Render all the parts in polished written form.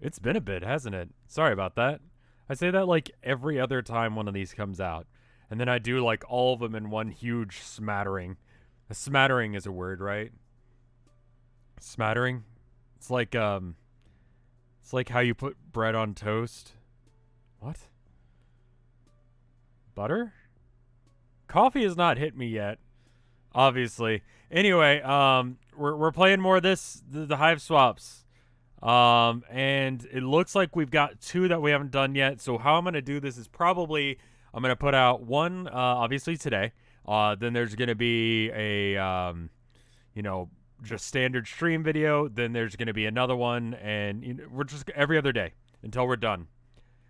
It's been a bit, hasn't it? Sorry about that. I say that like every other time one of these comes out. And then I do like all of them in one huge smattering. A smattering is a word, right? Smattering? It's like how you put bread on toast. What? Butter? Coffee has not hit me yet, obviously. Anyway, we're playing more of this, the hive swaps. And it looks like we've got two that we haven't done yet. So how I'm gonna do this is probably I'm gonna put out one, obviously today. Then there's gonna be a, you know, just standard stream video. Then there's gonna be another one, and we're just every other day until we're done.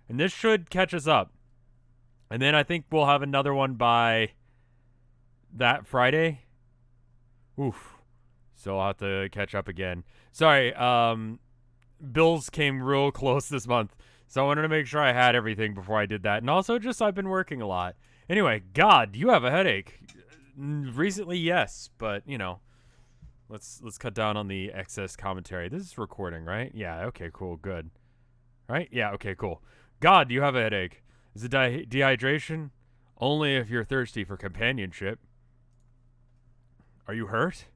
And this should catch us up. And then I think we'll have another one by that Friday. Oof. So I'll have to catch up again. Sorry, bills came real close this month, so I wanted to make sure I had everything before I did that. And also, just I've been working a lot. Anyway, God, you have a headache. Recently, yes, but you know, let's cut down on the excess commentary. This is recording, right? Yeah. Okay. Cool. Good. Right? Yeah. Okay. Cool. God, you have a headache. Is it dehydration? Only if you're thirsty for companionship. Are you hurt?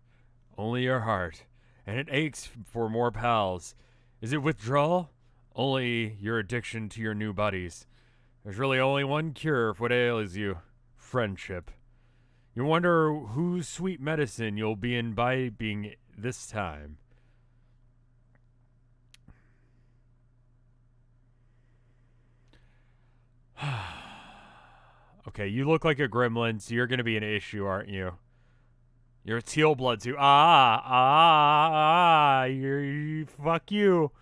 Only your heart, and it aches for more pals. Is it withdrawal? Only your addiction to your new buddies. There's really only one cure for what ails you. Friendship. You wonder whose sweet medicine you'll be imbibing this time. Okay, you look like a gremlin, so you're going to be an issue, aren't you? You're a teal blood too. Fuck you.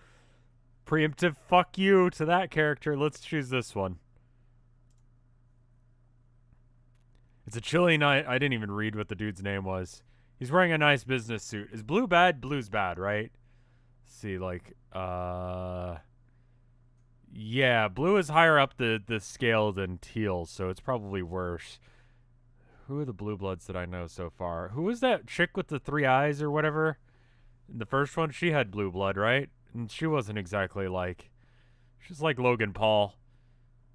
Preemptive fuck you to that character. Let's choose this one. It's a chilly night. I didn't even read what the dude's name was. He's wearing a nice business suit. Is blue bad? Blue's bad, right? Let's see, like, yeah, blue is higher up the scale than teal, so it's probably worse. Who are the blue bloods that I know so far? Who was that chick with the 3 eyes or whatever? In the first one, she had blue blood, right? And she wasn't exactly like... She's like Logan Paul.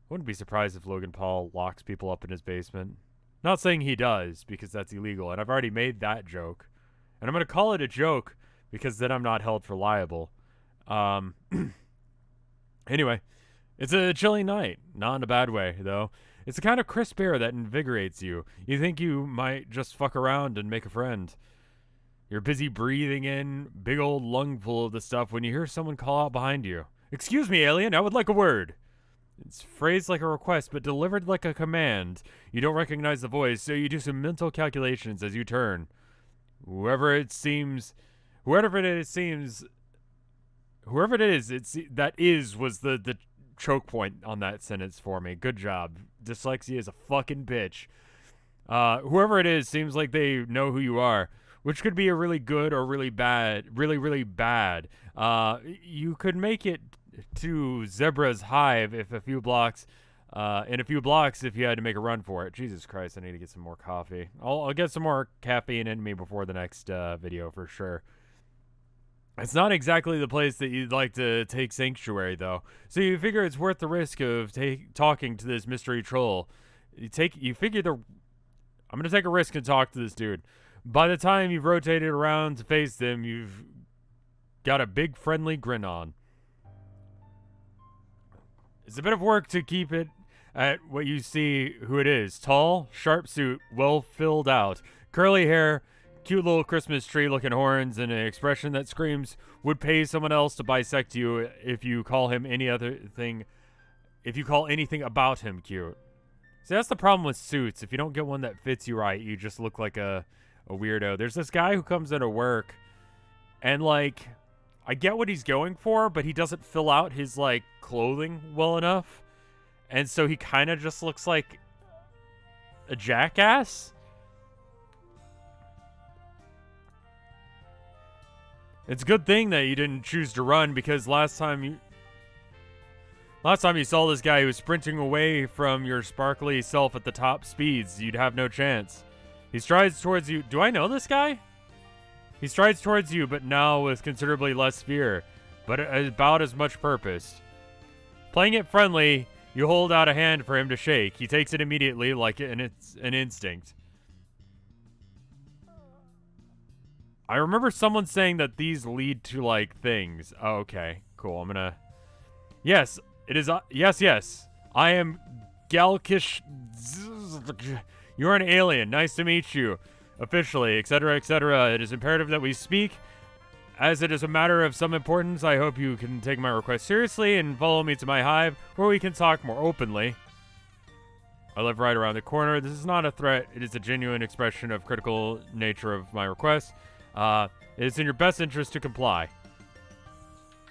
Wouldn't be surprised if Logan Paul locks people up in his basement. Not saying he does, because that's illegal, and I've already made that joke. And I'm going to call it a joke, because then I'm not held for liable. Anyway, it's a chilly night. Not in a bad way, though. It's the kind of crisp air that invigorates you. You think you might just fuck around and make a friend. You're busy breathing in big old lungful of the stuff when you hear someone call out behind you. Excuse me, alien, I would like a word. It's phrased like a request, but delivered like a command. You don't recognize the voice, so you do some mental calculations as you turn. Whoever it is, was the choke point on that sentence for me. Good job. Dyslexia is a fucking bitch. Whoever it is seems like they know who you are, which could be a really good or really bad, really bad. You could make it to Zebra's hive in a few blocks if you had to make a run for it. Jesus Christ, I need to get some more coffee. I'll get some more caffeine in me before the next video for sure. It's not exactly the place that you'd like to take sanctuary, though. So you figure it's worth the risk of talking to this mystery troll. I'm gonna take a risk and talk to this dude. By the time you've rotated around to face them, you've got a big friendly grin on. It's a bit of work to keep it at what you see who it is. Tall, sharp suit, well filled out, curly hair, cute little Christmas tree looking horns, and an expression that screams would pay someone else to bisect you if you call him anything about him cute. See, that's the problem with suits. If you don't get one that fits you right, you just look like a weirdo. There's this guy who comes into work, and like, I get what he's going for, but he doesn't fill out his like clothing well enough, and so he kind of just looks like a jackass. It's a good thing that you didn't choose to run, because last time you saw this guy who was sprinting away from your sparkly self at the top speeds, you'd have no chance. He strides towards you. Do I know this guy? He strides towards you, but now with considerably less fear. but about as much purpose. Playing it friendly, you hold out a hand for him to shake. He takes it immediately like it's an instinct. I remember someone saying that these lead to, like, things. Oh, okay. Cool. I'm gonna... Yes, it is... yes. I am Galkish... You're an alien. Nice to meet you. Officially, etc., etc. It is imperative that we speak. As it is a matter of some importance, I hope you can take my request seriously and follow me to my hive, where we can talk more openly. I live right around the corner. This is not a threat. It is a genuine expression of critical nature of my request. It is in your best interest to comply.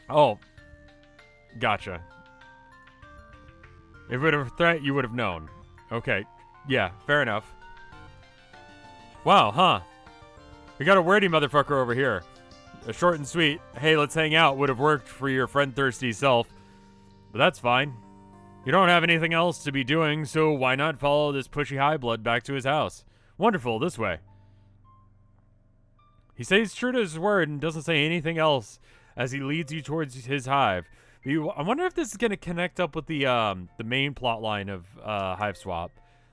Oh. Gotcha. If it were a threat, you would have known. Okay. Yeah, fair enough. Wow, huh? We got a wordy motherfucker over here. A short and sweet, hey, let's hang out would have worked for your friend-thirsty self. But that's fine. You don't have anything else to be doing, so why not follow this pushy high blood back to his house? Wonderful, this way. He stays true to his word and doesn't say anything else as he leads you towards his hive. I wonder if this is going to connect up with the main plot line of Hiveswap.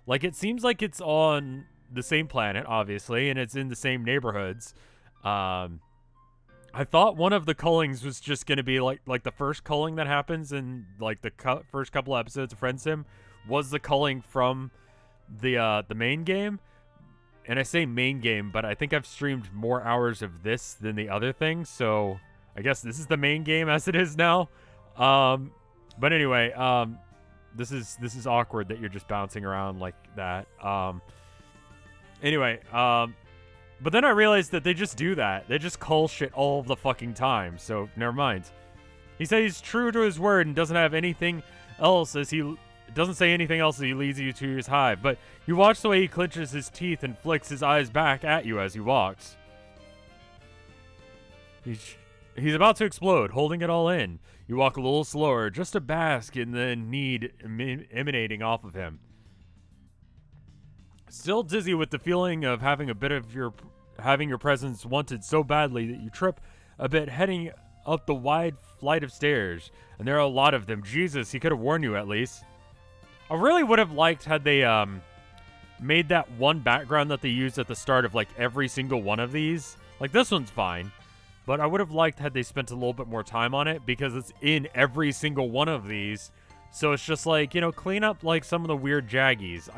Like, it seems like it's on the same planet, obviously, and it's in the same neighborhoods. I thought one of the cullings was just going to be like the first culling that happens in like the first couple episodes of Friend Sim was the culling from the main game. And I say main game, but I think I've streamed more hours of this than the other thing, so I guess this is the main game as it is now. But anyway, this is awkward that you're just bouncing around like that. Anyway, but then I realized that they just do that. They just cull shit all the fucking time, so never mind. He says he's true to his word and doesn't have anything else as he... doesn't say anything else as he leads you to his hive, but you watch the way he clenches his teeth and flicks his eyes back at you as he walks. He's about to explode, holding it all in. You walk a little slower, just to bask in the need emanating off of him. Still dizzy with the feeling of having your presence wanted so badly that you trip a bit heading up the wide flight of stairs, and there are a lot of them. Jesus, he could have warned you at least. I really would have liked had they made that one background that they used at the start of like every single one of these. Like this one's fine, but I would have liked had they spent a little bit more time on it because it's in every single one of these. So it's just like, you know, clean up like some of the weird jaggies.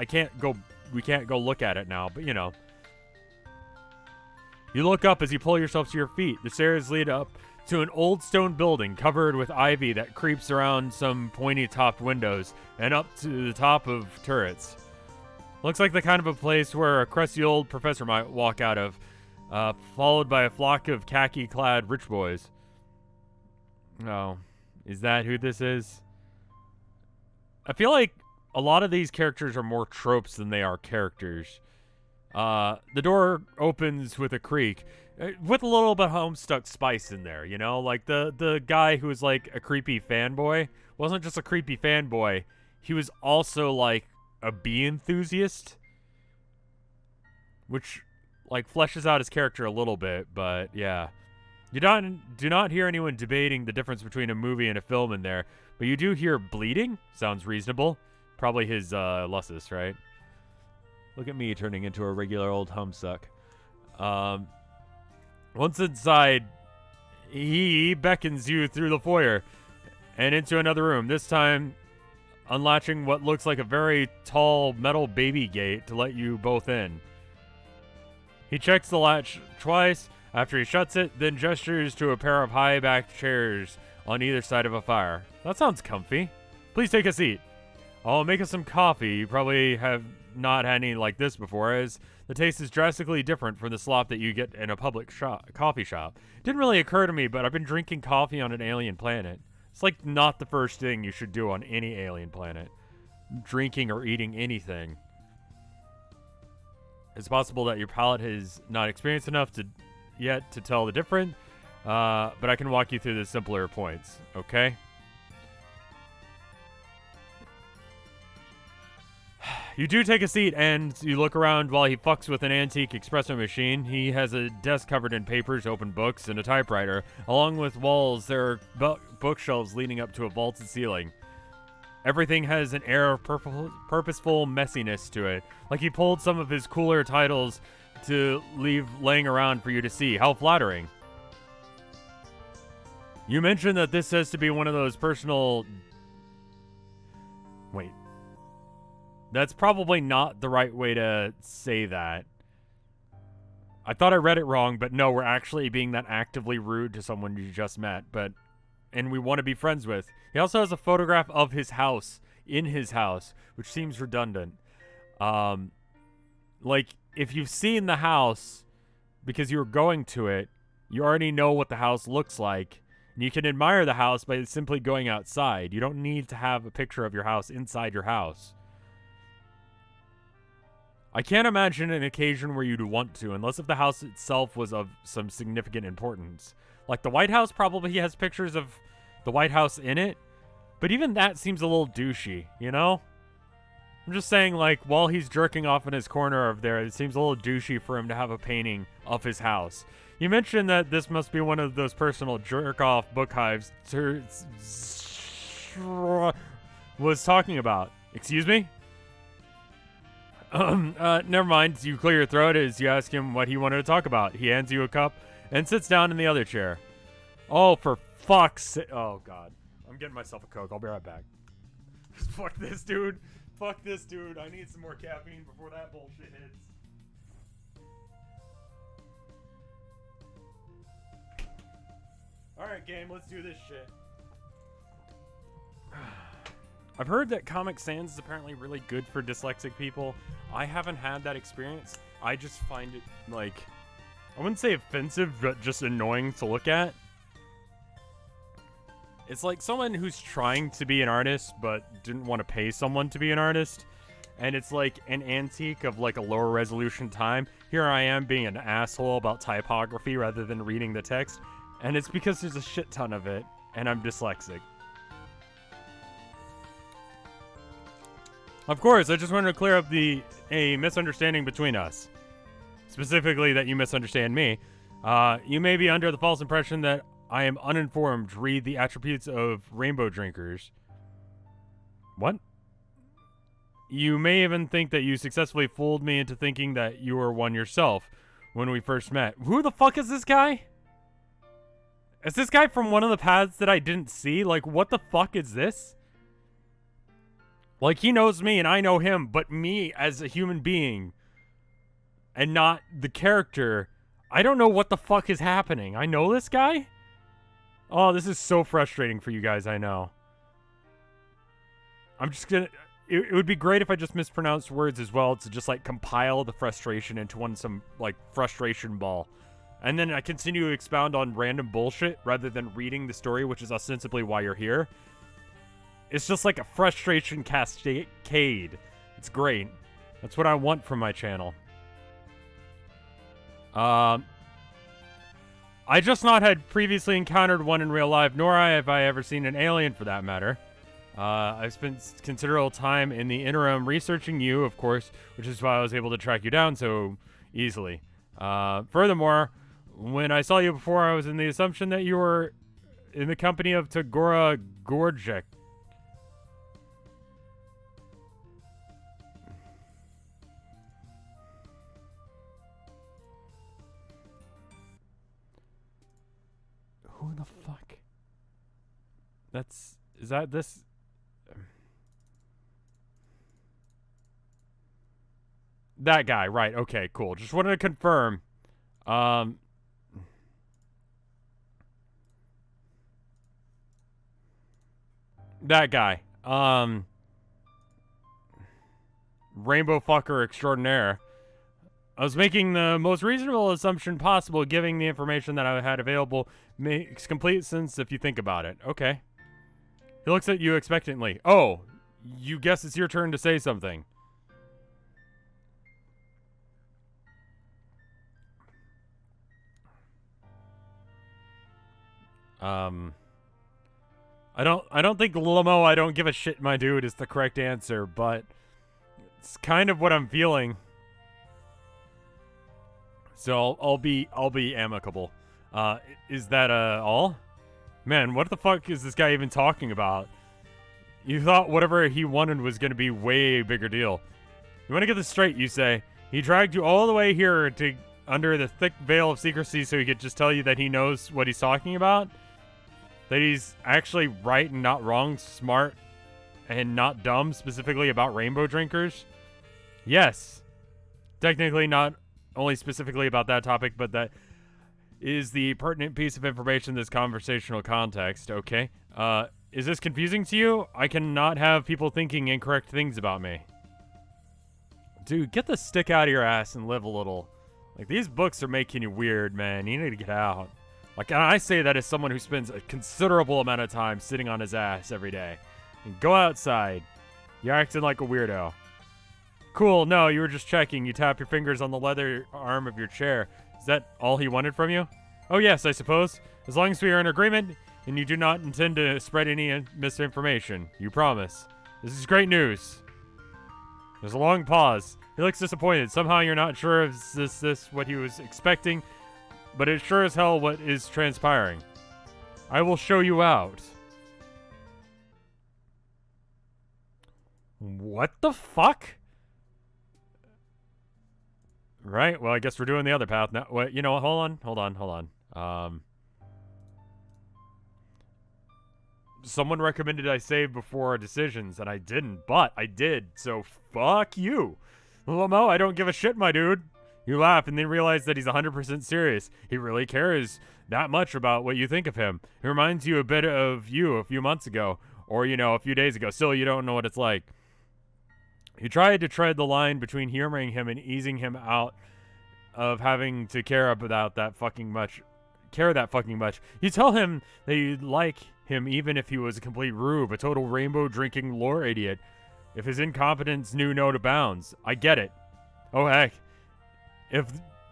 We can't go look at it now, but you know. You look up as you pull yourself to your feet. The stairs lead up to an old stone building covered with ivy that creeps around some pointy-topped windows and up to the top of turrets. Looks like the kind of a place where a crusty old professor might walk out of, followed by a flock of khaki-clad rich boys. Oh, is that who this is? I feel like a lot of these characters are more tropes than they are characters. The door opens with a creak, with a little bit of Homestuck spice in there, you know? Like, the guy who was, like, a creepy fanboy wasn't just a creepy fanboy. He was also, like, a bee enthusiast, which, like, fleshes out his character a little bit, but, yeah. You do not hear anyone debating the difference between a movie and a film in there, but you do hear bleeding. Sounds reasonable. Probably his, Lussus, right? Look at me turning into a regular old Homestuck. Once inside, he beckons you through the foyer and into another room, this time unlatching what looks like a very tall metal baby gate to let you both in. He checks the latch twice after he shuts it, then gestures to a pair of high-backed chairs on either side of a fire. That sounds comfy. Please take a seat. I'll make us some coffee. You probably have not had any like this before, as the taste is drastically different from the slop that you get in a public coffee shop. It didn't really occur to me, but I've been drinking coffee on an alien planet. It's like not the first thing you should do on any alien planet. Drinking or eating anything. It's possible that your palate has not experienced enough yet to tell the difference, but I can walk you through the simpler points, okay? You do take a seat, and you look around while he fucks with an antique espresso machine. He has a desk covered in papers, open books, and a typewriter. Along with walls, there are bookshelves leading up to a vaulted ceiling. Everything has an air of purposeful messiness to it, like he pulled some of his cooler titles to leave laying around for you to see. How flattering. You mentioned that this says to be one of those personal... Wait. That's probably not the right way to say that. I thought I read it wrong, but no, we're actually being that actively rude to someone you just met, and we want to be friends with. He also has a photograph of his house, in his house, which seems redundant. Like, if you've seen the house because you were going to it, you already know what the house looks like, and you can admire the house by simply going outside. You don't need to have a picture of your house inside your house. I can't imagine an occasion where you'd want to, unless if the house itself was of some significant importance. Like, the White House probably has pictures of the White House in it, but even that seems a little douchey, you know? I'm just saying, like, while he's jerking off in his corner of there, it seems a little douchey for him to have a painting of his house. You mentioned that this must be one of those personal jerk-off book hives was talking about. Excuse me? Never mind. You clear your throat as you ask him what he wanted to talk about. He hands you a cup and sits down in the other chair. Oh, for fuck's sake. Oh, God. I'm getting myself a Coke. I'll be right back. Fuck this, dude. Fuck this, dude. I need some more caffeine before that bullshit hits. Alright, game. Let's do this shit. I've heard that Comic Sans is apparently really good for dyslexic people. I haven't had that experience. I just find it, like, I wouldn't say offensive, but just annoying to look at. It's like someone who's trying to be an artist, but didn't want to pay someone to be an artist. And it's like an antique of like a lower resolution time. Here I am being an asshole about typography rather than reading the text. And it's because there's a shit ton of it, and I'm dyslexic. Of course, I just wanted to clear up a misunderstanding between us. Specifically that you misunderstand me. You may be under the false impression that I am uninformed. Read the attributes of rainbow drinkers. What? You may even think that you successfully fooled me into thinking that you were one yourself when we first met. Who the fuck is this guy? Is this guy from one of the paths that I didn't see? Like, what the fuck is this? Like, he knows me and I know him, but me as a human being and not the character, I don't know what the fuck is happening. I know this guy? Oh, this is so frustrating for you guys, I know. I'm just gonna... It would be great if I just mispronounced words as well to just, like, compile the frustration into some, like, frustration ball. And then I continue to expound on random bullshit rather than reading the story, which is ostensibly why you're here. It's just like a frustration cascade. It's great. That's what I want from my channel. I just not had previously encountered one in real life, nor have I ever seen an alien for that matter. I've spent considerable time in the interim researching you, of course, which is why I was able to track you down so easily. Furthermore, when I saw you before, I was in the assumption that you were in the company of Tagora Gorjek. Who the fuck? Is that this? That guy, right. Okay, cool. Just wanted to confirm. That guy. Rainbow fucker extraordinaire. I was making the most reasonable assumption possible, giving the information that I had available makes complete sense if you think about it. Okay. He looks at you expectantly. Oh, you guess it's your turn to say something. I don't think Limo, I don't give a shit, my dude, is the correct answer, but It's kind of what I'm feeling. So I'll be amicable. Is that all? Man, what the fuck is this guy even talking about? You thought whatever he wanted was gonna be way bigger deal. You want to get this straight, you say. He dragged you all the way here to under the thick veil of secrecy so he could just tell you that he knows what he's talking about? That he's actually right and not wrong, smart and not dumb, specifically about rainbow drinkers? Yes. Technically not only specifically about that topic, but that is the pertinent piece of information in this conversational context, okay? Is this confusing to you? I cannot have people thinking incorrect things about me. Dude, get the stick out of your ass and live a little. Like, these books are making you weird, man. You need to get out. Like, and I say that as someone who spends a considerable amount of time sitting on his ass every day. And go outside. You're acting like a weirdo. Cool, no, you were just checking. You tap your fingers on the leather arm of your chair. Is that all he wanted from you? Oh, yes, I suppose. As long as we are in agreement, and you do not intend to spread any misinformation. You promise. This is great news. There's a long pause. He looks disappointed. Somehow you're not sure if this what he was expecting, but it's sure as hell what is transpiring. I will show you out. What the fuck? Right, well, I guess we're doing the other path now. Wait, you know what? Hold on. Someone recommended I save before our decisions, and I didn't, but I did, so fuck you. Mo, I don't give a shit, my dude. You laugh and then realize that he's 100% serious. He really cares that much about what you think of him. He reminds you a bit of you a few months ago, or, you know, a few days ago. Still, you don't know what it's like. You tried to tread the line between humoring him and easing him out of having to care about that fucking much. You tell him that you'd like him even if he was a complete rube, a total rainbow drinking lore idiot. If his incompetence knew no bounds. I get it. Oh heck. If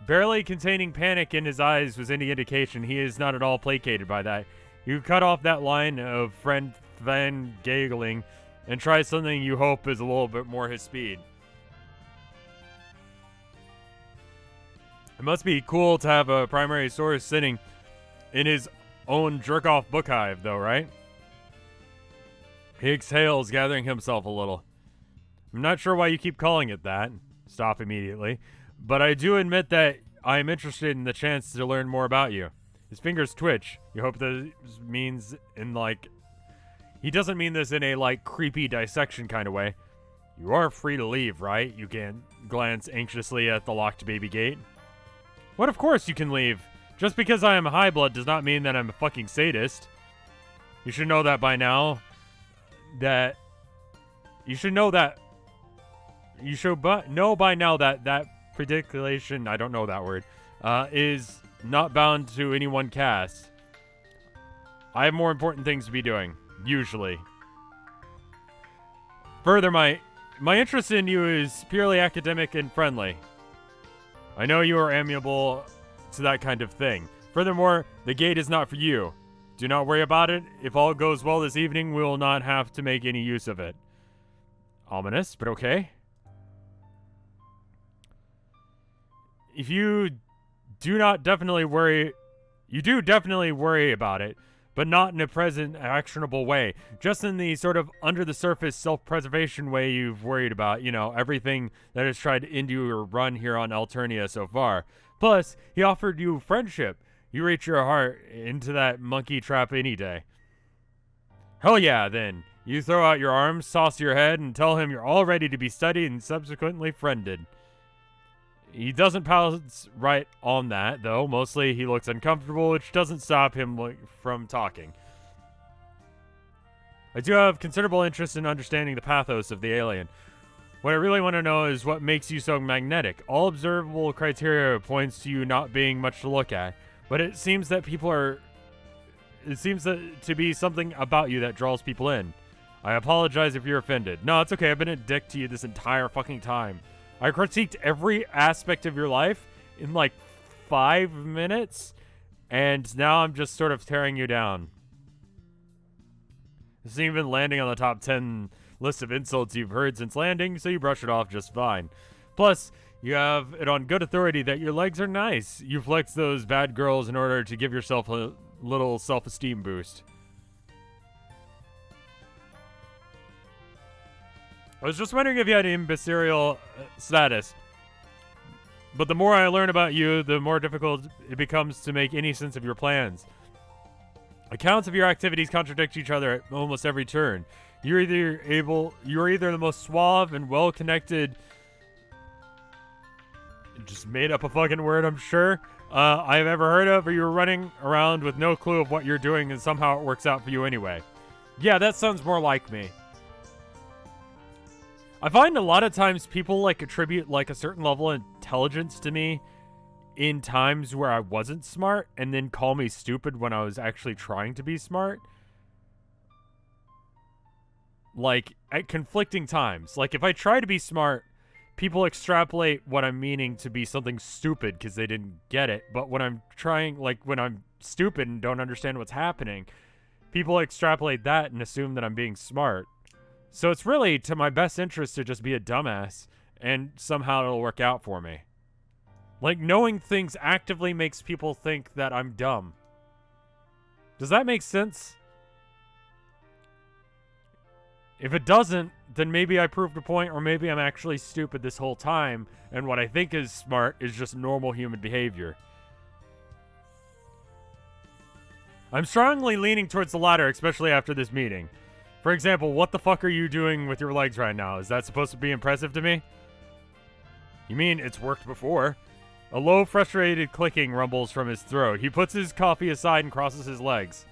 barely containing panic in his eyes was any indication, he is not at all placated by that. You cut off that line of friend Van giggling and try something you hope is a little bit more his speed. It must be cool to have a primary source sitting in his own jerk-off book hive, though, right? He exhales, gathering himself a little. I'm not sure why you keep calling it that. Stop immediately. But I do admit that I am interested in the chance to learn more about you. His fingers twitch. You hope this means in, like... He doesn't mean this in a, like, creepy dissection kind of way. You are free to leave, right? You can glance anxiously at the locked baby gate. What, of course you can leave. Just because I am high blood does not mean that I'm a fucking sadist. You should know that by now. You should know by now that prediction, I don't know that word, is not bound to any one cast. I have more important things to be doing, usually. Further, my interest in you is purely academic and friendly. I know you are amiable to that kind of thing. Furthermore, the gate is not for you. Do not worry about it. If all goes well this evening, we will not have to make any use of it. Ominous, but okay. If you do definitely worry about it, but not in a present actionable way. Just in the sort of under-the-surface self-preservation way you've worried about, you know, everything that has tried to end you or run here on Alternia so far. Plus, he offered you friendship. You reach your heart into that monkey trap any day. Hell yeah, then. You throw out your arms, toss your head, and tell him you're all ready to be studied and subsequently friended. He doesn't pounce right on that, though. Mostly he looks uncomfortable, which doesn't stop him from talking. I do have considerable interest in understanding the pathos of the alien. What I really want to know is what makes you so magnetic. All observable criteria points to you not being much to look at, but it seems that to be something about you that draws people in. I apologize if you're offended. No, it's okay. I've been a dick to you this entire fucking time. I critiqued every aspect of your life in like 5 minutes, and now I'm just sort of tearing you down. This isn't even landing on the top 10 list of insults you've heard since landing, so you brush it off just fine. Plus, you have it on good authority that your legs are nice. You flex those bad girls in order to give yourself a little self-esteem boost. I was just wondering if you had imbecile status. But the more I learn about you, the more difficult it becomes to make any sense of your plans. Accounts of your activities contradict each other at almost every turn. You're either the most suave and well-connected, just made up a fucking word, I'm sure, I've ever heard of, or you're running around with no clue of what you're doing and somehow it works out for you anyway. Yeah, that sounds more like me. I find a lot of times people like attribute like a certain level of intelligence to me in times where I wasn't smart and then call me stupid when I was actually trying to be smart. Like at conflicting times. Like if I try to be smart, people extrapolate what I'm meaning to be something stupid because they didn't get it. But when I'm trying, like when I'm stupid and don't understand what's happening, people extrapolate that and assume that I'm being smart. So it's really to my best interest to just be a dumbass, and somehow it'll work out for me. Like, knowing things actively makes people think that I'm dumb. Does that make sense? If it doesn't, then maybe I proved a point, or maybe I'm actually stupid this whole time, and what I think is smart is just normal human behavior. I'm strongly leaning towards the latter, especially after this meeting. For example, what the fuck are you doing with your legs right now? Is that supposed to be impressive to me? You mean it's worked before? A low, frustrated clicking rumbles from his throat. He puts his coffee aside and crosses his legs.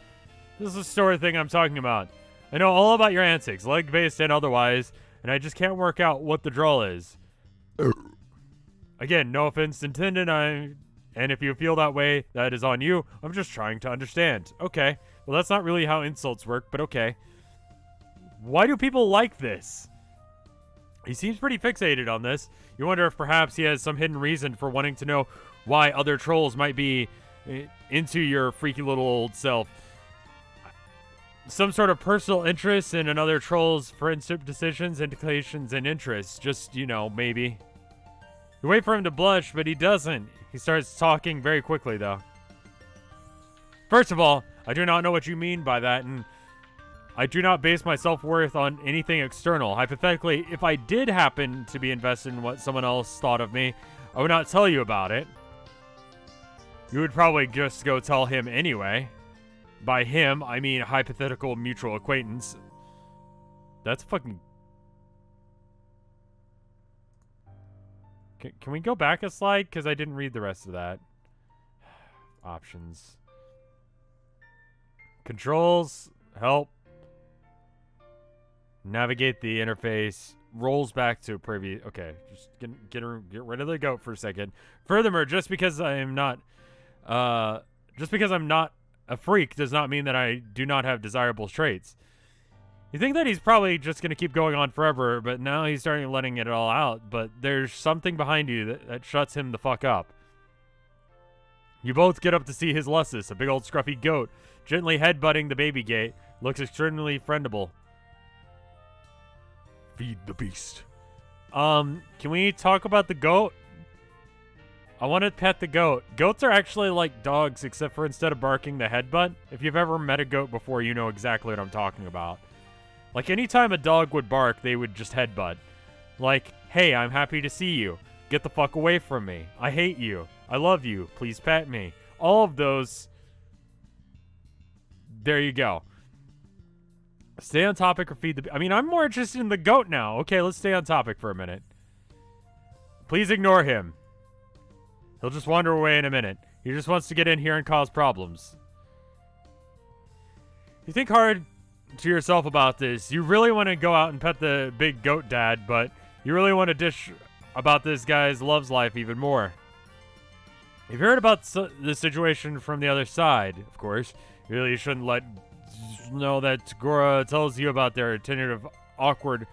This is the sort of thing I'm talking about. I know all about your antics, leg-based and otherwise, and I just can't work out what the drawl is. Again, no offense intended, and if you feel that way, that is on you. I'm just trying to understand. Okay. Well, that's not really how insults work, but okay. Why do people like this? He seems pretty fixated on this. You wonder if perhaps he has some hidden reason for wanting to know why other trolls might be into your freaky little old self. Some sort of personal interest in another troll's friendship decisions, indications, and interests. Just, you know, maybe. You wait for him to blush, but he doesn't. He starts talking very quickly, though. First of all, I do not know what you mean by that, and I do not base my self-worth on anything external. Hypothetically, if I did happen to be invested in what someone else thought of me, I would not tell you about it. You would probably just go tell him anyway. By him, I mean hypothetical mutual acquaintance. That's fucking... Can we go back a slide? Because I didn't read the rest of that. Options. Controls. Help. Navigate the interface. Rolls back to preview. Okay, just get rid of the goat for a second. Furthermore, just because I'm not a freak does not mean that I do not have desirable traits. You think that he's probably just gonna keep going on forever, but now he's starting letting it all out. But there's something behind you that shuts him the fuck up. You both get up to see his Lussus, a big old scruffy goat, gently headbutting the baby gate. Looks extremely friendable. Feed the beast. Can we talk about the goat? I want to pet the goat. Goats are actually like dogs, except for instead of barking, the headbutt. If you've ever met a goat before, you know exactly what I'm talking about. Like, anytime a dog would bark, they would just headbutt. Like, hey, I'm happy to see you. Get the fuck away from me. I hate you. I love you. Please pet me. All of those. There you go. Stay on topic or feed the... I mean, I'm more interested in the goat now. Okay, let's stay on topic for a minute. Please ignore him. He'll just wander away in a minute. He just wants to get in here and cause problems. You think hard to yourself about this. You really want to go out and pet the big goat dad, but you really want to dish about this guy's love's life even more. You've heard about the situation from the other side, of course. You really shouldn't let know that Gora tells you about their tentative, awkward,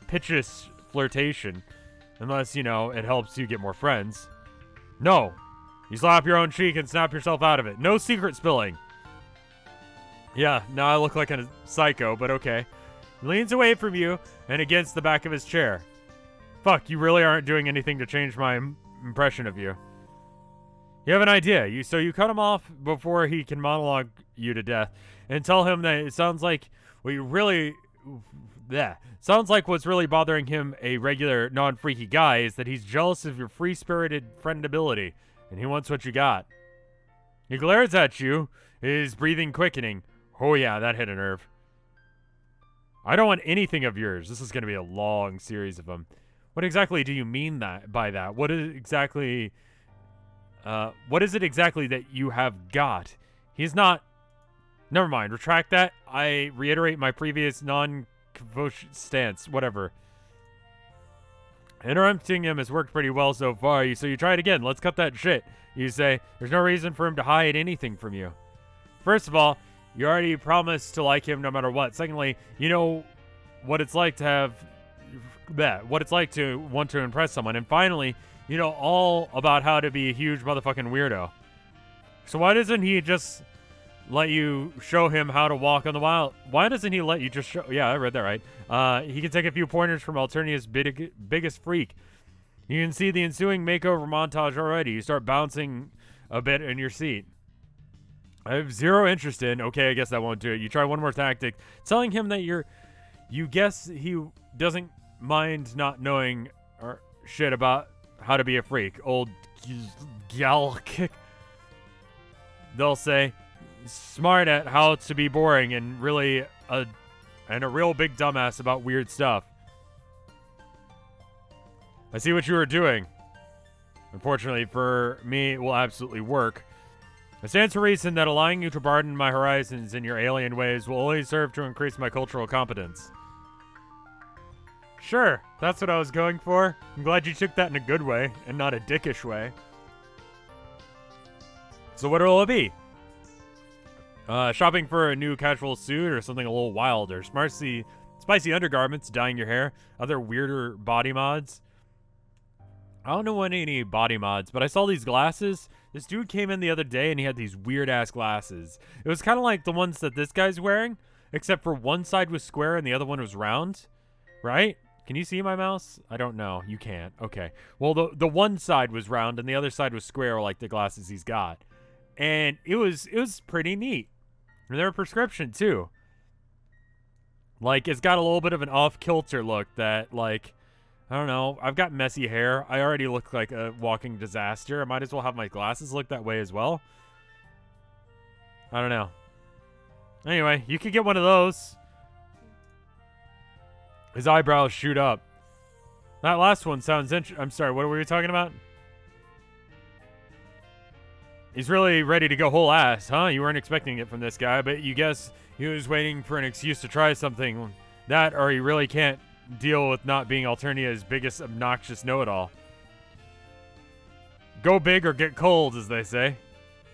pitchless flirtation. Unless, you know, it helps you get more friends. No. You slap your own cheek and snap yourself out of it. No secret spilling. Yeah, now I look like a psycho, but okay. He leans away from you and against the back of his chair. Fuck, you really aren't doing anything to change my impression of you. You have an idea. So you cut him off before he can monologue you to death and tell him that it sounds like what you really... Yeah. Sounds like what's really bothering him, a regular, non-freaky guy, is that he's jealous of your free-spirited friendability, and he wants what you got. He glares at you, his breathing quickening. Oh yeah, that hit a nerve. I don't want anything of yours. This is going to be a long series of them. What exactly do you mean by that? What is it exactly that you have got? He's not... Never mind, retract that. I reiterate my previous stance, whatever. Interrupting him has worked pretty well so far, so you try it again. Let's cut that shit. You say, there's no reason for him to hide anything from you. First of all, you already promised to like him no matter what. Secondly, you know what it's like to have what it's like to want to impress someone. And finally, you know all about how to be a huge motherfucking weirdo. So why doesn't he just let you show him how to walk on the wild? Why doesn't he let you just show... Yeah, I read that right. He can take a few pointers from Alternia's biggest freak. You can see the ensuing makeover montage already. You start bouncing a bit in your seat. I have zero interest in... Okay, I guess that won't do it. You try one more tactic, telling him that you guess he doesn't mind not knowing or shit about how to be a freak. Old gal kick. They'll say, smart at how to be boring and really a real big dumbass about weird stuff. I see what you were doing. Unfortunately for me, it will absolutely work. It stands to reason that allowing you to broaden my horizons in your alien ways will only serve to increase my cultural competence. Sure, that's what I was going for. I'm glad you took that in a good way, and not a dickish way. So what will it be? Shopping for a new casual suit or something a little wilder. Spicy undergarments, dyeing your hair, other weirder body mods. I don't know any body mods, but I saw these glasses. This dude came in the other day and he had these weird-ass glasses. It was kind of like the ones that this guy's wearing, except for one side was square and the other one was round, right? Can you see my mouse? I don't know. You can't. Okay. Well, the one side was round and the other side was square, like the glasses he's got. And it was pretty neat. And they're a prescription, too. Like, it's got a little bit of an off-kilter look that, like, I don't know. I've got messy hair. I already look like a walking disaster. I might as well have my glasses look that way as well. I don't know. Anyway, you could get one of those. His eyebrows shoot up. That last one sounds interesting. I'm sorry, what were we talking about? He's really ready to go whole ass, huh? You weren't expecting it from this guy, but you guess he was waiting for an excuse to try something. That, or he really can't deal with not being Alternia's biggest obnoxious know-it-all. Go big or get cold, as they say.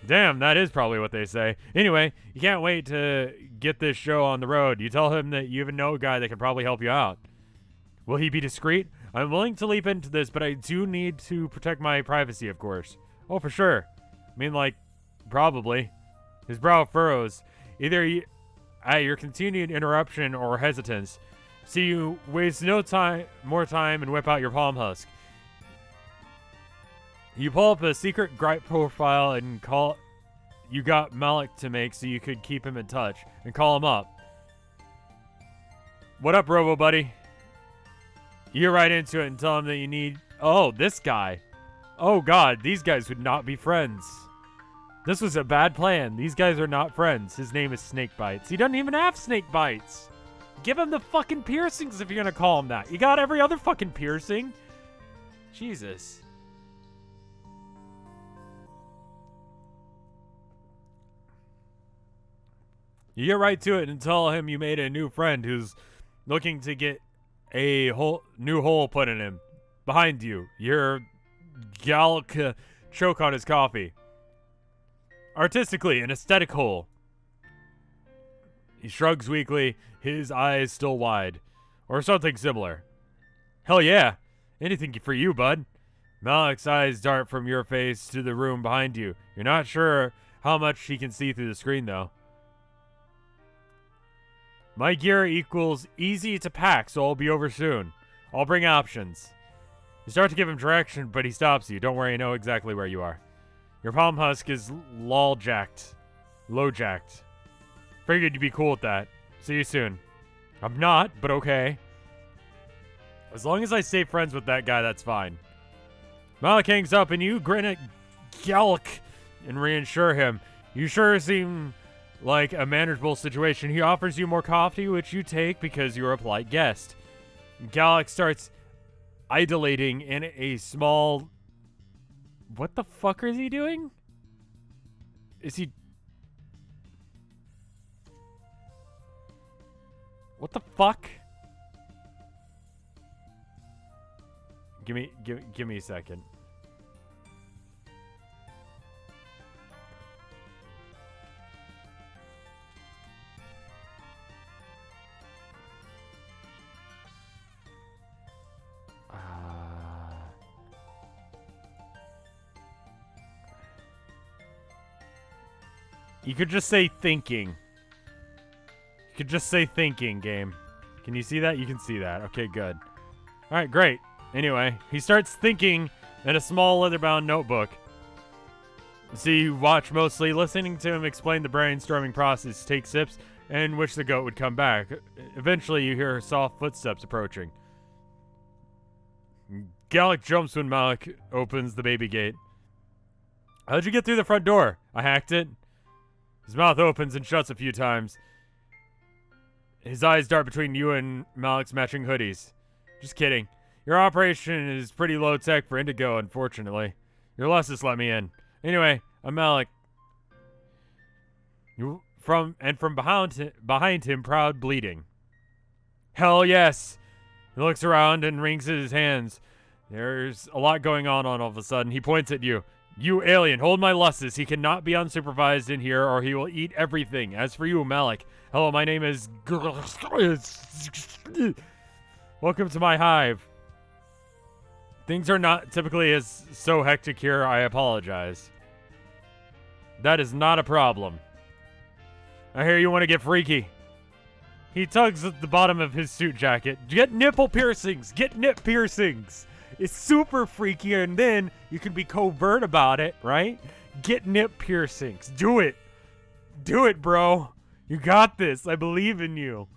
Damn, that is probably what they say. Anyway, you can't wait to get this show on the road. You tell him that you even know a guy that can probably help you out. Will he be discreet? I'm willing to leap into this, but I do need to protect my privacy, of course. Oh, for sure. I mean, like, probably. His brow furrows. Either your continued interruption or hesitance. So you waste no more time and whip out your palm husk. You pull up a secret gripe profile and you got Malik to make so you could keep him in touch and call him up. What up, Robo Buddy? You get right into it and tell him that you need... Oh, this guy. Oh, God, these guys would not be friends. This was a bad plan. These guys are not friends. His name is Snakebites. He doesn't even have Snakebites. Give him the fucking piercings if you're gonna call him that. You got every other fucking piercing. Jesus. You get right to it and tell him you made a new friend who's looking to get a new hole put in him. Behind you. Your gal choke on his coffee. Artistically, an aesthetic hole. He shrugs weakly, his eyes still wide. Or something similar. Hell yeah. Anything for you, bud. Malik's eyes dart from your face to the room behind you. You're not sure how much he can see through the screen, though. My gear equals easy to pack, so I'll be over soon. I'll bring options. You start to give him direction, but he stops you. Don't worry, I know exactly where you are. Your palm husk is low-jacked. Figured you'd be cool with that. See you soon. I'm not, but okay. As long as I stay friends with that guy, that's fine. Malik hangs up and you grin at Galak and reassure him. You sure seem like a manageable situation. He offers you more coffee, which you take because you're a polite guest. Galak starts idolating in a small... What the fuck is he doing? Is he... What the fuck? Give me a second. You could just say thinking. You could just say thinking, game. Can you see that? You can see that. Okay, good. Alright, great. Anyway, he starts thinking in a small leather-bound notebook. So you watch mostly, listening to him explain the brainstorming process, take sips, and wish the goat would come back. Eventually, you hear soft footsteps approaching. Galak jumps when Malik opens the baby gate. How'd you get through the front door? I hacked it. His mouth opens and shuts a few times. His eyes dart between you and Malik's matching hoodies. Just kidding. Your operation is pretty low tech for Indigo, unfortunately. Your lessons let me in. Anyway, I'm Malik. From behind him, proud bleeding. Hell yes. He looks around and wrings his hands. There's a lot going on all of a sudden. He points at you. You alien, hold my lusses. He cannot be unsupervised in here or he will eat everything. As for you, Malik. Hello, my name is... Welcome to my hive. Things are not typically as so hectic here. I apologize. That is not a problem. I hear you want to get freaky. He tugs at the bottom of his suit jacket. Get nipple piercings. Get nip piercings. It's super freaky, and then you can be covert about it, right? Get nip piercings. Do it. Do it, bro. You got this. I believe in you.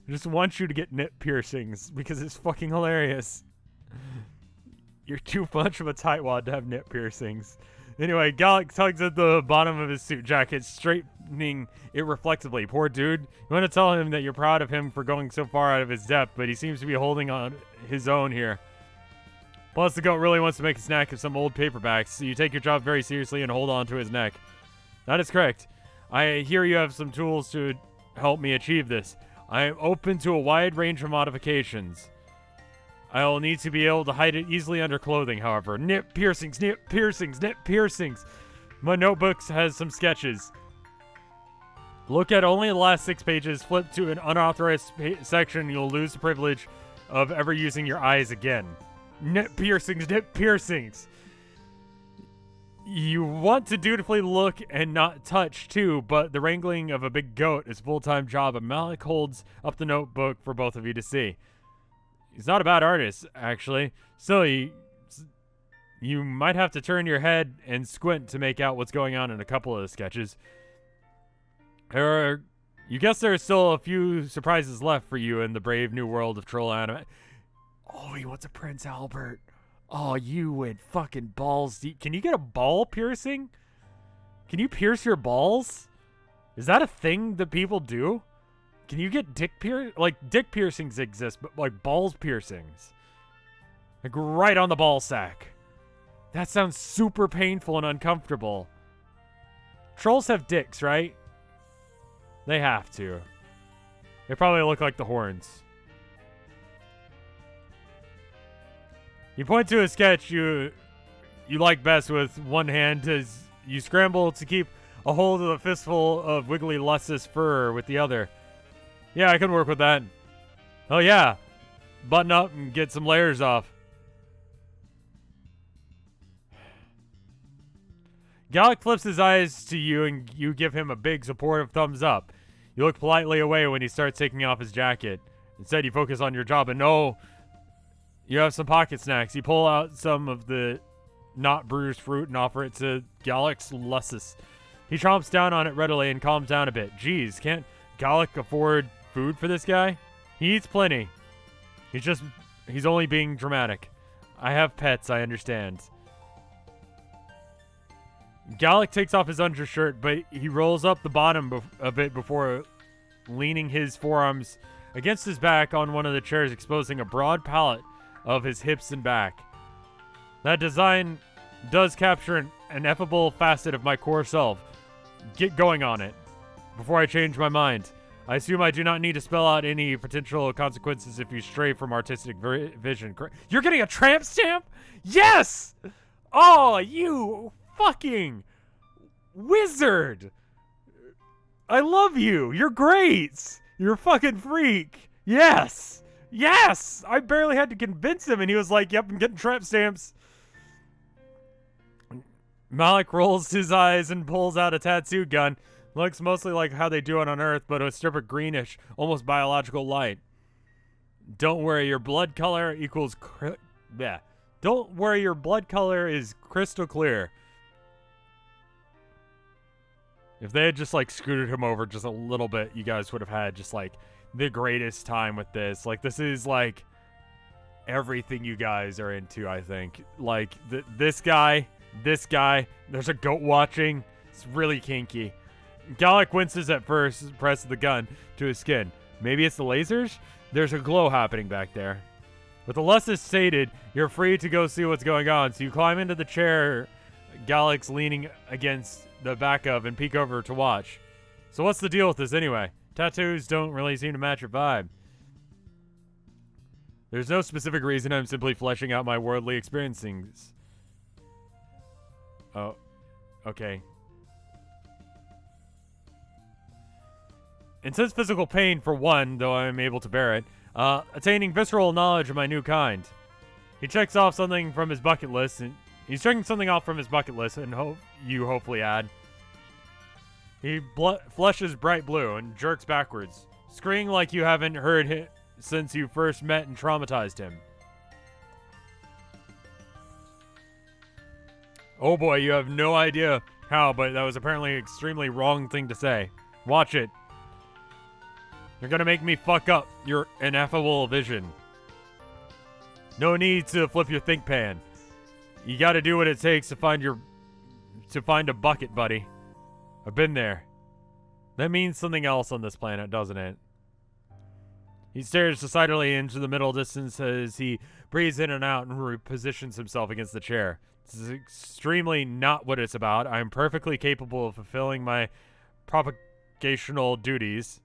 I just want you to get nip piercings because it's fucking hilarious. You're too much of a tightwad to have nip piercings. Anyway, Galak tugs at the bottom of his suit jacket, straightening it reflectively. Poor dude. You want to tell him that you're proud of him for going so far out of his depth, but he seems to be holding on his own here. Plus, the goat really wants to make a snack of some old paperbacks, so you take your job very seriously and hold on to his neck. That is correct. I hear you have some tools to help me achieve this. I am open to a wide range of modifications. I'll need to be able to hide it easily under clothing, however. Nip piercings, nip piercings, nip piercings. My notebook has some sketches. Look at only the last 6 pages. Flip to an unauthorized section. You'll lose the privilege of ever using your eyes again. Nip piercings, nip piercings. You want to dutifully look and not touch, too, but the wrangling of a big goat is a full-time job, and Malik holds up the notebook for both of you to see. He's not a bad artist, actually. Still, you might have to turn your head and squint to make out what's going on in a couple of the sketches. You guess there are still a few surprises left for you in the brave new world of troll anime. Oh, he wants a Prince Albert. Oh, you went fucking balls deep. Can you get a ball piercing? Can you pierce your balls? Is that a thing that people do? Can you get dick piercings exist, but like balls piercings. Like right on the ball sack. That sounds super painful and uncomfortable. Trolls have dicks, right? They have to. They probably look like the horns. You point to a sketch you like best with one hand as you scramble to keep a hold of a fistful of wiggly luscious fur with the other. Yeah, I can work with that. Oh yeah. Button up and get some layers off. Galak flips his eyes to you and you give him a big supportive thumbs up. You look politely away when he starts taking off his jacket. Instead, you focus on your job, and no, you have some pocket snacks. You pull out some of the not bruised fruit and offer it to Galax Lussus. He chomps down on it readily and calms down a bit. Geez, can't Gallic afford food for this guy? He eats plenty. He's only being dramatic. I have pets, I understand. Gallic takes off his undershirt, but he rolls up the bottom of it before leaning his forearms against his back on one of the chairs, exposing a broad palette of his hips and back. That design does capture an ineffable facet of my core self. Get going on it before I change my mind. I assume I do not need to spell out any potential consequences if you stray from artistic vision. You're getting a tramp stamp? Yes! Oh, you fucking wizard! I love you. You're great. You're a fucking freak. Yes. Yes! I barely had to convince him, and he was like, yep, I'm getting tramp stamps. Malik rolls his eyes and pulls out a tattoo gun. Looks mostly like how they do it on Earth, but a strip of greenish, almost biological light. Don't worry, your blood color equals... Don't worry, your blood color is crystal clear. If they had just, like, scooted him over just a little bit, you guys would have had just, like, the greatest time with this. Like, this is, like, everything you guys are into, I think. Like, this guy, there's a goat watching. It's really kinky. Gallic winces at first, presses the gun to his skin. Maybe it's the lasers? There's a glow happening back there. With the less is stated, you're free to go see what's going on, so you climb into the chair Gallic's leaning against the back of and peek over to watch. So what's the deal with this anyway? Tattoos don't really seem to match your vibe. There's no specific reason, I'm simply fleshing out my worldly experiencings. Oh, okay. Intense physical pain for one, though I am able to bear it. Attaining visceral knowledge of my new kind. He checks off something from his bucket list, and he's checking something off from his bucket list, and hopefully add. He flushes bright blue and jerks backwards, screaming like you haven't heard him since you first met and traumatized him. Oh boy, you have no idea how, but that was apparently an extremely wrong thing to say. Watch it. You're gonna make me fuck up your ineffable vision. No need to flip your think pan. You gotta do what it takes to find a bucket, buddy. I've been there. That means something else on this planet, doesn't it? He stares decidedly into the middle distance as he breathes in and out and repositions himself against the chair. This is extremely not what it's about. I am perfectly capable of fulfilling my propagational duties.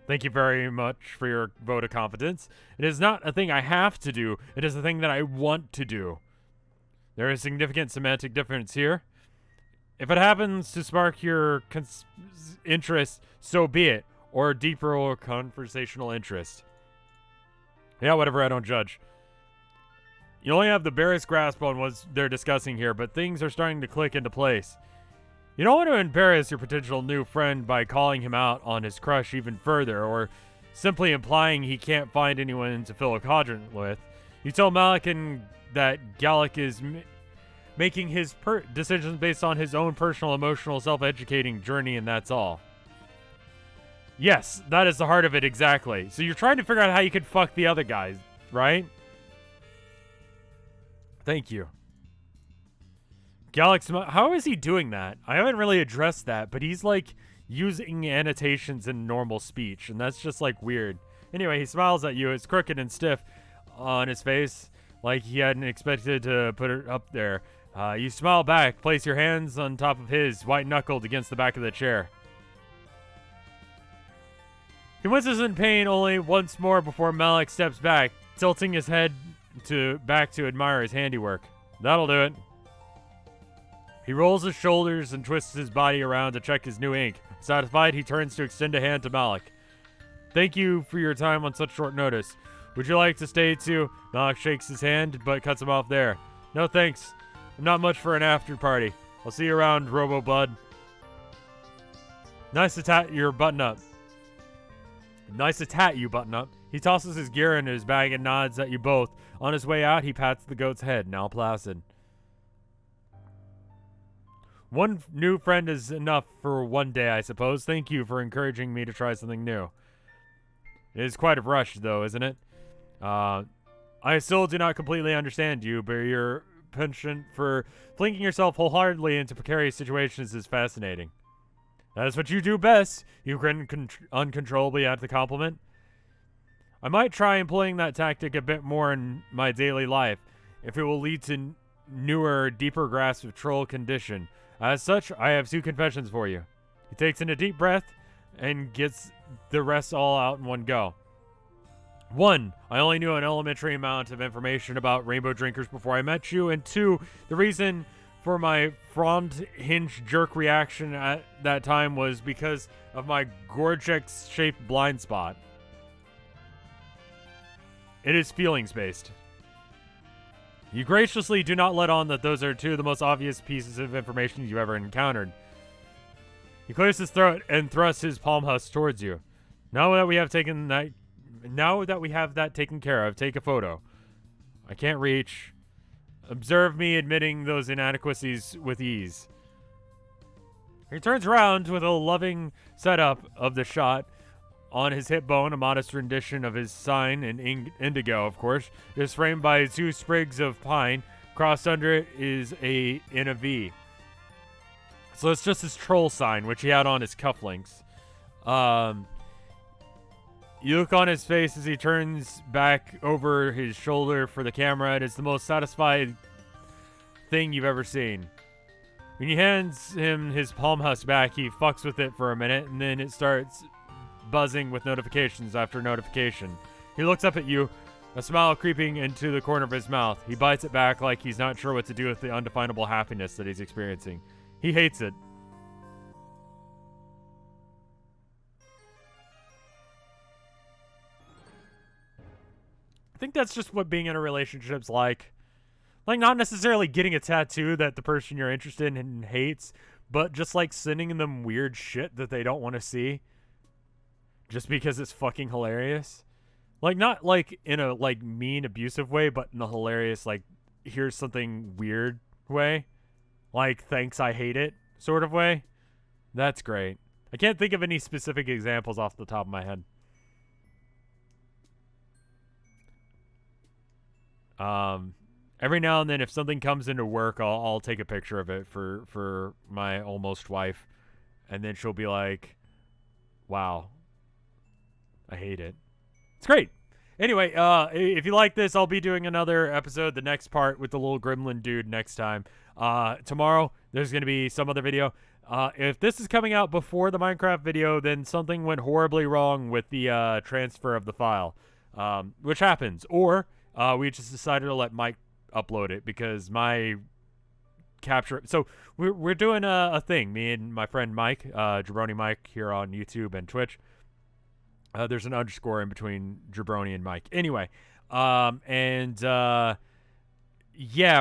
Thank you very much for your vote of confidence. It is not a thing I have to do. It is a thing that I want to do. There is significant semantic difference here. If it happens to spark your interest, so be it. Or deeper or conversational interest. Yeah, whatever, I don't judge. You only have the barest grasp on what they're discussing here, but things are starting to click into place. You don't want to embarrass your potential new friend by calling him out on his crush even further, or simply implying he can't find anyone to fill a quadrant with. You tell Malikan that Gallic is making his decisions based on his own personal, emotional, self-educating journey, and that's all. Yes, that is the heart of it exactly. So you're trying to figure out how you could fuck the other guys, right? Thank you. Gallic, how is he doing that? I haven't really addressed that, but he's like using annotations in normal speech, and that's just like weird. Anyway, he smiles at you. It's crooked and stiff on his face, like he hadn't expected to put it up there. You smile back, place your hands on top of his, white-knuckled against the back of the chair. He winces in pain only once more before Malik steps back, tilting his head back to admire his handiwork. That'll do it. He rolls his shoulders and twists his body around to check his new ink. Satisfied, he turns to extend a hand to Malik. Thank you for your time on such short notice. Would you like to stay too? Malik shakes his hand, but cuts him off there. No thanks. I'm not much for an after party. I'll see you around, Robo-Bud. Nice to tat your button up. Nice to tat you, button up. He tosses his gear into his bag and nods at you both. On his way out, he pats the goat's head, now placid. One new friend is enough for one day, I suppose. Thank you for encouraging me to try something new. It is quite a rush, though, isn't it? I still do not completely understand you, but your penchant for flinging yourself wholeheartedly into precarious situations is fascinating. That is what you do best. You grin uncontrollably at the compliment. I might try employing that tactic a bit more in my daily life, if it will lead to newer, deeper grasp of troll condition. As such, I have 2 confessions for you. He takes in a deep breath and gets the rest all out in one go. 1, I only knew an elementary amount of information about rainbow drinkers before I met you, and 2, the reason for my frond hinge jerk reaction at that time was because of my Gorgex-shaped blind spot. It is feelings-based. You graciously do not let on that those are 2 of the most obvious pieces of information you ever encountered. He clears his throat and thrusts his palm husk towards you. Now that we have that taken care of, take a photo. I can't reach. Observe me admitting those inadequacies with ease. He turns around with a loving setup of the shot. On his hip bone, a modest rendition of his sign in indigo, of course, is framed by 2 sprigs of pine. Crossed under it is in a V. So it's just his troll sign, which he had on his cufflinks. You look on his face as he turns back over his shoulder for the camera. It is the most satisfied thing you've ever seen. When he hands him his palm husk back, he fucks with it for a minute, and then it starts buzzing with notifications after notification. He looks up at you, a smile creeping into the corner of his mouth. He bites it back like he's not sure what to do with the undefinable happiness that he's experiencing. He hates it. I think that's just what being in a relationship's like. Like, not necessarily getting a tattoo that the person you're interested in hates, but just, like, sending them weird shit that they don't want to see. Just because it's fucking hilarious. Like, not, like, in a, like, mean, abusive way, but in a hilarious, like, here's something weird way. Like, thanks, I hate it sort of way. That's great. I can't think of any specific examples off the top of my head. Every now and then, if something comes into work, I'll take a picture of it for my almost wife, and then she'll be like, wow, I hate it. It's great. Anyway, if you like this, I'll be doing another episode, the next part with the little gremlin dude next time. Tomorrow, there's going to be some other video. If this is coming out before the Minecraft video, then something went horribly wrong with the transfer of the file, which happens. Or we just decided to let Mike upload it because my capture. So we're doing a thing. Me and my friend Mike, Jabroni Mike, here on YouTube and Twitch. There's an underscore in between Jabroni and Mike. Anyway, yeah,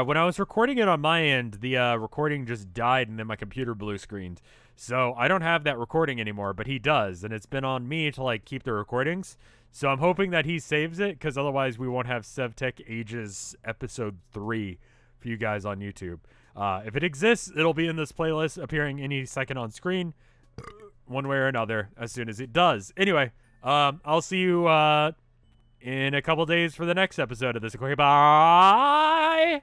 when I was recording it on my end, the recording just died and then my computer blue screened. So I don't have that recording anymore, but he does, and it's been on me to like keep the recordings. So I'm hoping that he saves it, because otherwise we won't have SevTech Ages episode 3 for you guys on YouTube. If it exists, it'll be in this playlist, appearing any second on screen, one way or another, as soon as it does. Anyway, I'll see you in a couple days for the next episode of this. Okay, bye!